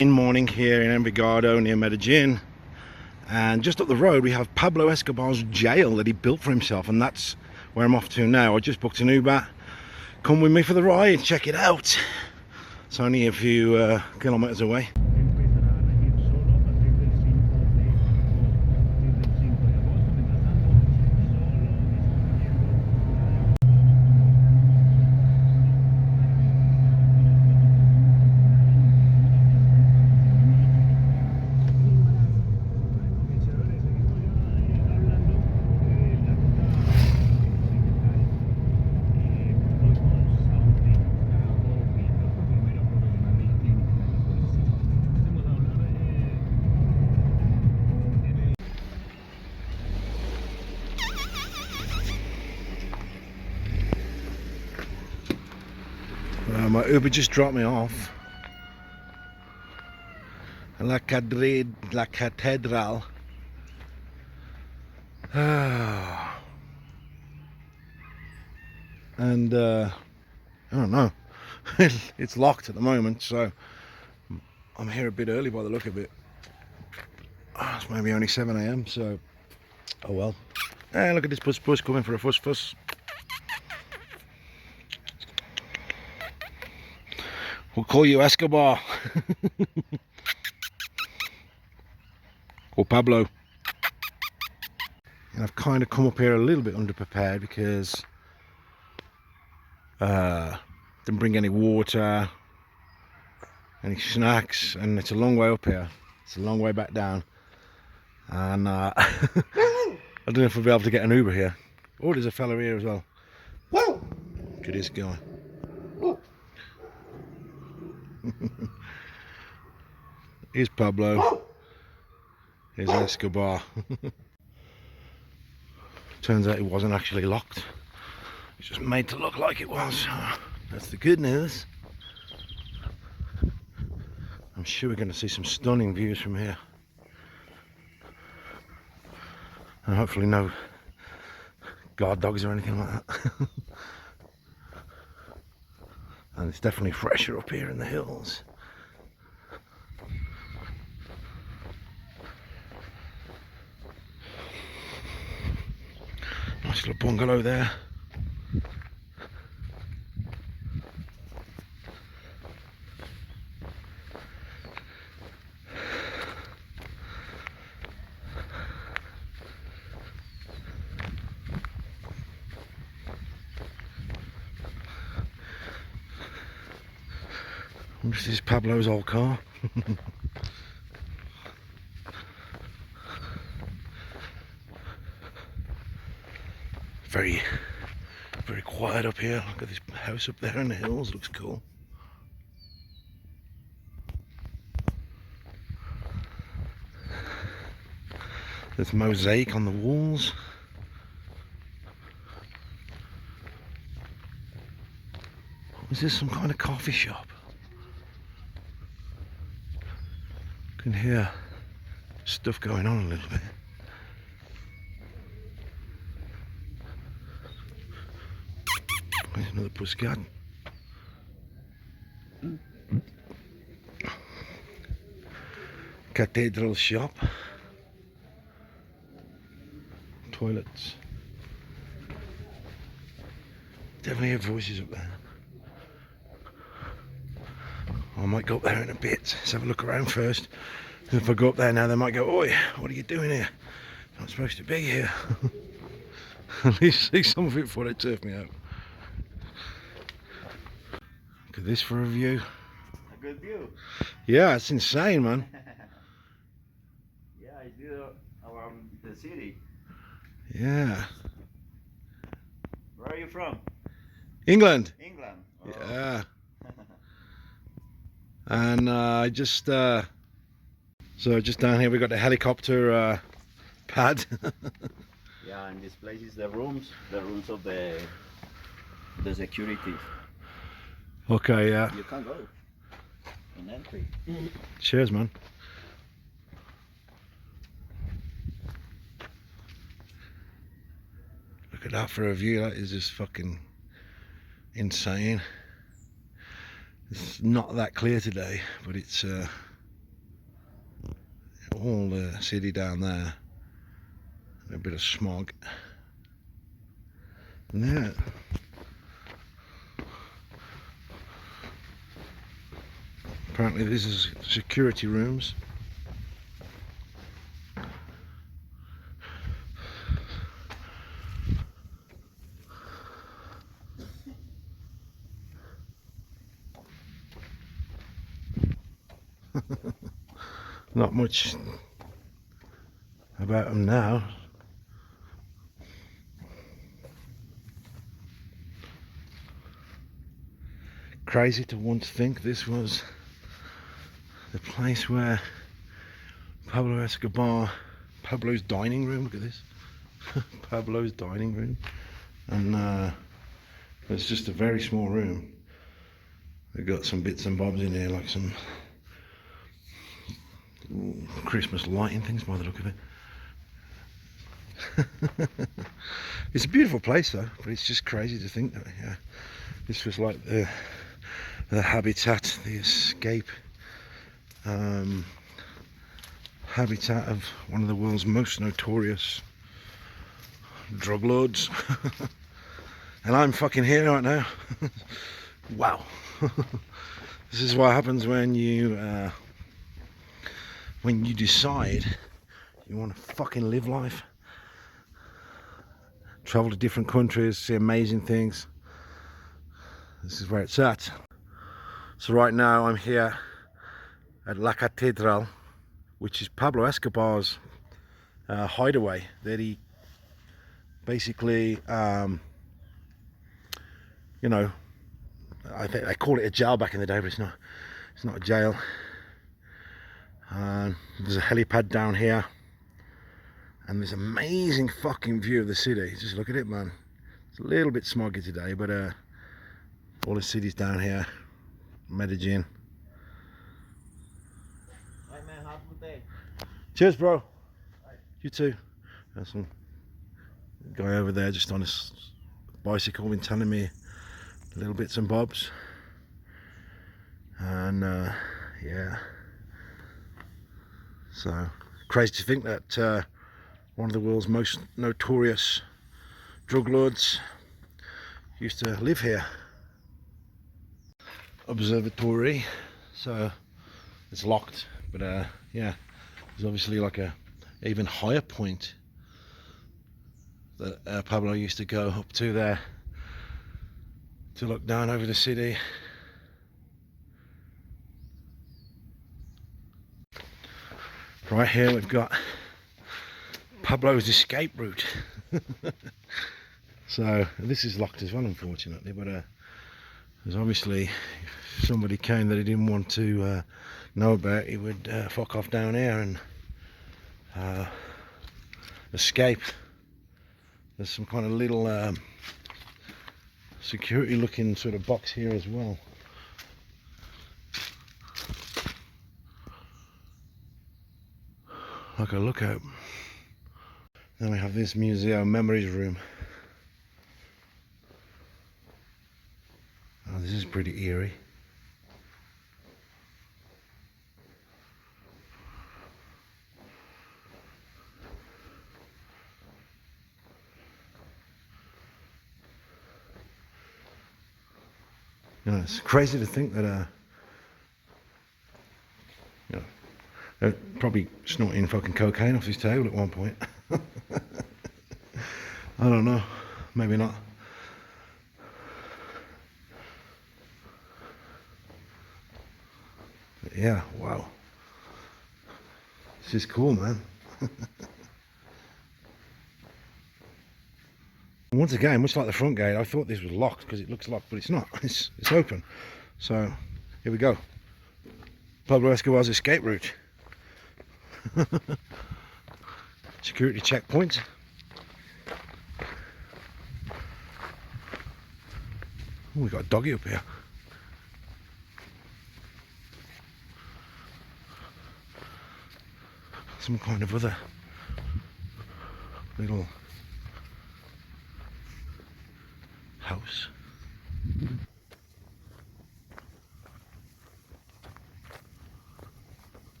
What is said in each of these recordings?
In morning here in Envigado near Medellin, and just up the road we have Pablo Escobar's jail that he built for himself, and that's where I'm off to now. I just booked an Uber. Come with me for the ride, check it out. It's only a few kilometers away. My Uber just dropped me off La Catedral. And I don't know, it's locked at the moment, so I'm here a bit early by the look of it. It's maybe only 7 AM, so oh well. Hey, look at this bus coming for a fuss. We'll call you Escobar. Or Pablo. And I've kind of come up here a little bit underprepared because didn't bring any water, any snacks, and it's a long way up here. It's a long way back down. And I don't know if we'll be able to get an Uber here. Oh, there's a fella here as well. Look at this guy. Here's Pablo. Here's Escobar. Turns out it wasn't actually locked. It's just made to look like it was. That's the good news. I'm sure we're going to see some stunning views from here. And hopefully no guard dogs or anything like that. And it's definitely fresher up here in the hills. Nice little bungalow there. This is Pablo's old car. Very quiet up here. Look at this house up there in the hills, looks cool. There's mosaic on the walls. Is this some kind of coffee shop? You can hear stuff going on a little bit. There's another pussycat. Cathedral shop. Toilets. Definitely hear voices up there. I might go up there in a bit. Let's have a look around first. If I go up there now, they might go, "Oi, what are you doing here? You're not supposed to be here." At least see some of it before they turf me out. Look at this for a view. A good view. Yeah, it's insane, man. Yeah, I do around the city. Yeah. Where are you from? England. England. Oh. Yeah. And so just down here we got the helicopter pad. Yeah, and this place is the rooms of the security. Okay, yeah. You can go in entry. Cheers, man. Look at that for a view. That is just fucking insane. It's not that clear today, but it's all the city down there. A bit of smog. And yeah. Apparently this is security rooms. Not much about them now. Crazy to once think this was the place where Pablo Escobar, Pablo's dining room, look at this, Pablo's dining room, and it's just a very small room. We've got some bits and bobs in here, like some Christmas lighting things by the look of it. It's a beautiful place though, but it's just crazy to think that this was like the habitat, the escape habitat of one of the world's most notorious drug lords. And I'm fucking here right now. Wow. This is what happens when you decide you want to fucking live life, travel to different countries, see amazing things. This is where it's at. So right now I'm here at La Catedral, which is Pablo Escobar's hideaway that he basically, you know, I think they called it a jail back in the day, but it's not a jail. There's a helipad down here, and there's an amazing fucking view of the city. Just look at it, man. It's a little bit smoggy today, but all the city's down here. Medellin. Right, man, have a good day. Cheers, bro. You too. There's some guy over there just on his bicycle been telling me little bits and bobs, and yeah, so crazy to think that one of the world's most notorious drug lords used to live here. Observatory, so it's locked, but yeah, there's obviously like a even higher point that Pablo used to go up to there to look down over the city. Right here we've got Pablo's escape route. So this is locked as well, unfortunately, but there's obviously, if somebody came that he didn't want to know about, he would fuck off down here and escape. There's some kind of little security looking sort of box here as well. Like a lookout. Then we have this museum memories room. Oh, this is pretty eerie. You know, it's crazy to think that you know, they're probably snorting fucking cocaine off his table at one point. I don't know, maybe not. But yeah, wow. This is cool, man. Once again, much like the front gate, I thought this was locked because it looks locked, but it's not. It's open. So here we go. Pablo Escobar's escape route. Security checkpoint. Oh, we got a doggy up here. Some kind of other little house.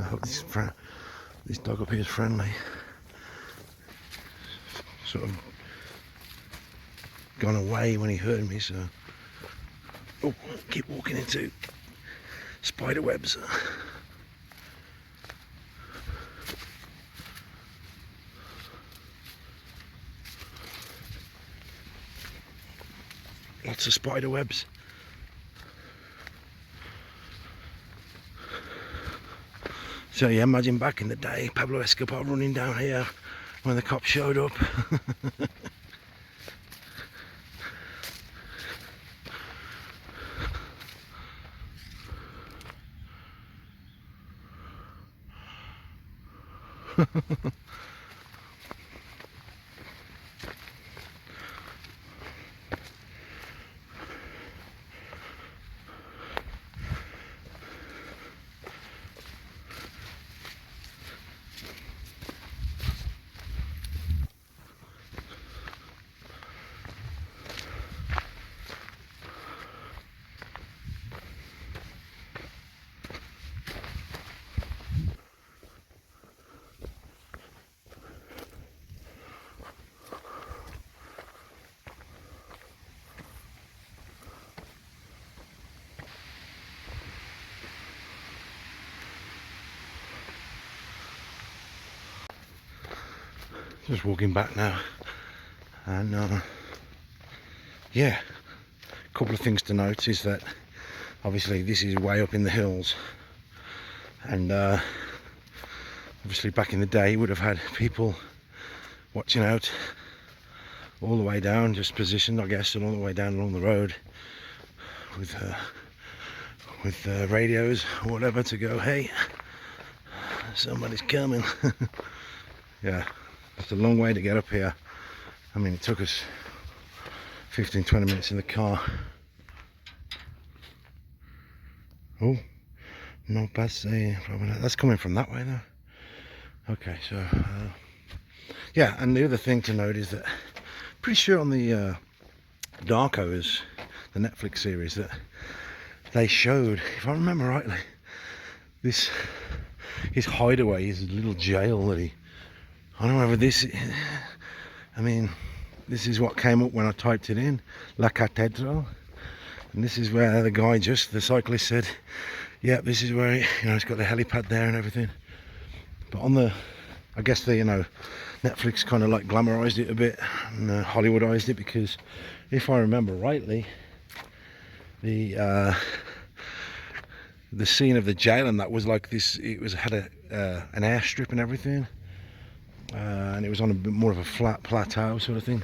I hope this dog up here is friendly. Sort of gone away when he heard me, so oh, keep walking into spider webs. Lots of spider webs. So yeah, imagine back in the day, Pablo Escobar running down here when the cops showed up. Just walking back now, and yeah, a couple of things to note is that obviously this is way up in the hills, and obviously back in the day you would have had people watching out all the way down, just positioned I guess, and all the way down along the road with radios or whatever to go, hey, somebody's coming. Yeah, it's a long way to get up here. I mean, it took us 15-20 minutes in the car. Oh, no passe. That's coming from that way though. Okay, so yeah, and the other thing to note is that pretty sure on the Darkos, the Netflix series, that they showed, if I remember rightly, his hideaway, his little jail that he, I don't know whether this, I mean, this is what came up when I typed it in, La Catedral, and this is where the guy, just the cyclist, said, yeah, this is where, it's got the helipad there and everything. But on the, I guess the, Netflix kind of like glamorized it a bit and Hollywoodized it, because if I remember rightly, the scene of the jail and that was like this, had an airstrip and everything, and it was on a bit more of a flat plateau sort of thing.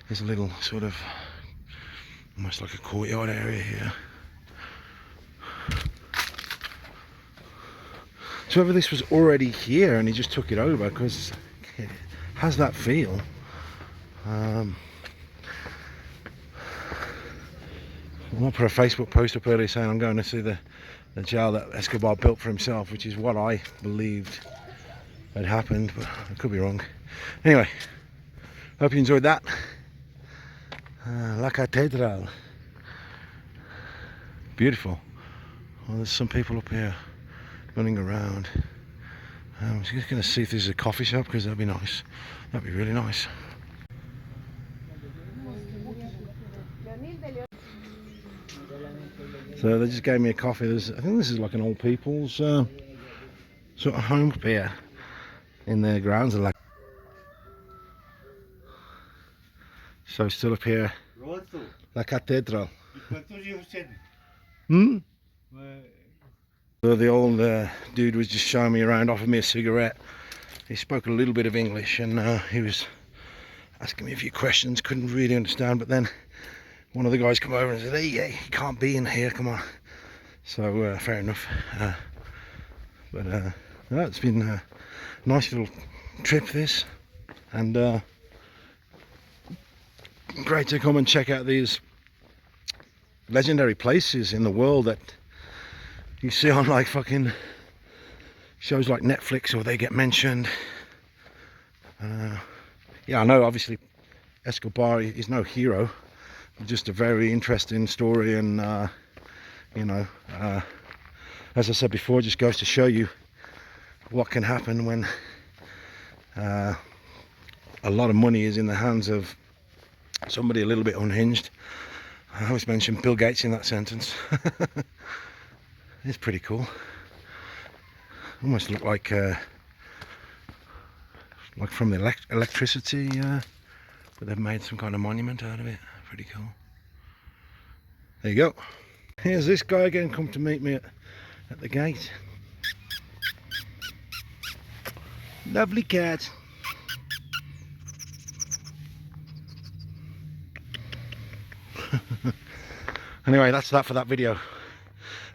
There's a little sort of almost like a courtyard area here. So whether this was already here and he just took it over, because it has that feel. I put a Facebook post up earlier saying I'm going to see the jail that Escobar built for himself, which is what I believed had happened, but I could be wrong. Anyway, hope you enjoyed that. La Catedral. Beautiful. Well, there's some people up here running around. I'm just going to see if there's a coffee shop, because that'd be nice. That'd be really nice. So they just gave me a coffee. I think this is like an old people's sort of home up here in their grounds. So still up here, La Catedral. Hmm? So the old dude was just showing me around, offered me a cigarette. He spoke a little bit of English, and he was asking me a few questions, couldn't really understand, but then one of the guys come over and said, hey, you can't be in here, come on. So fair enough. But no, it's been a nice little trip this, and great to come and check out these legendary places in the world that you see on like fucking shows like Netflix, or they get mentioned. Yeah, I know obviously Escobar is no hero, just a very interesting story, and as I said before, it just goes to show you what can happen when a lot of money is in the hands of somebody a little bit unhinged. I always mention Bill Gates in that sentence. It's pretty cool. Almost look like from the electricity, but they've made some kind of monument out of it. Pretty cool. There you go. Here's this guy again, come to meet me at the gate. Lovely cat. Anyway, that's that for that video.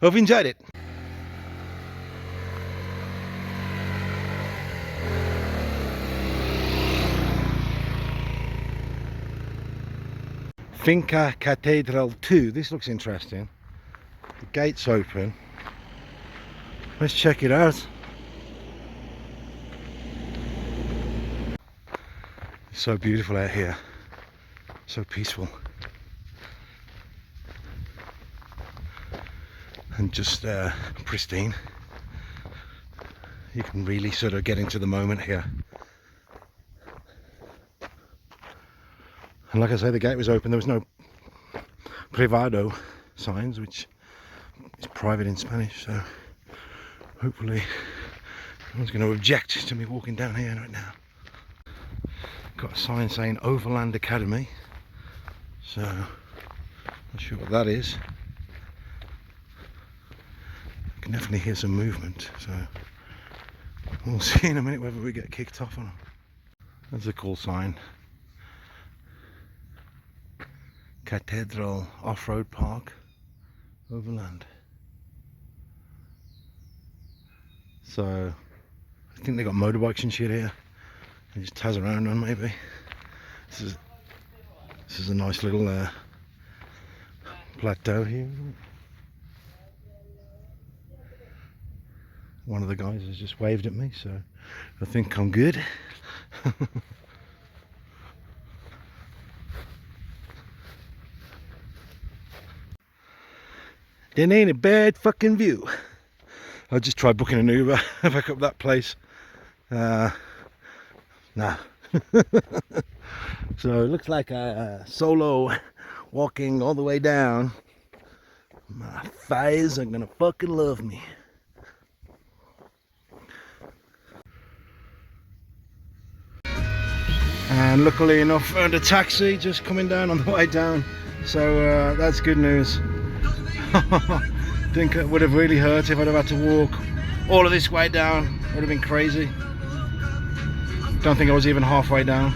Hope you enjoyed it. Finca Cathedral 2. This looks interesting. The gate's open. Let's check it out. It's so beautiful out here. So peaceful. And just pristine. You can really sort of get into the moment here. And like I say, the gate was open. There was no privado signs, which is private in Spanish, so hopefully no one's going to object to me walking down here right now. Got a sign saying Overland Academy, so not sure what that is. I can definitely hear some movement, so we'll see in a minute whether we get kicked off or not. That's a cool sign. Cathedral Off-Road Park, Overland. So I think they got motorbikes and shit here. They just taz around on maybe. This is a nice little plateau here. One of the guys has just waved at me, so I think I'm good. It ain't a bad fucking view. I'll just try booking an Uber back up that place. Nah. So it looks like a solo walking all the way down. My thighs are gonna fucking love me. And luckily enough, found a taxi just coming down on the way down. So that's good news. Think it would have really hurt if I'd have had to walk all of this way down. It would have been crazy. Don't think I was even halfway down.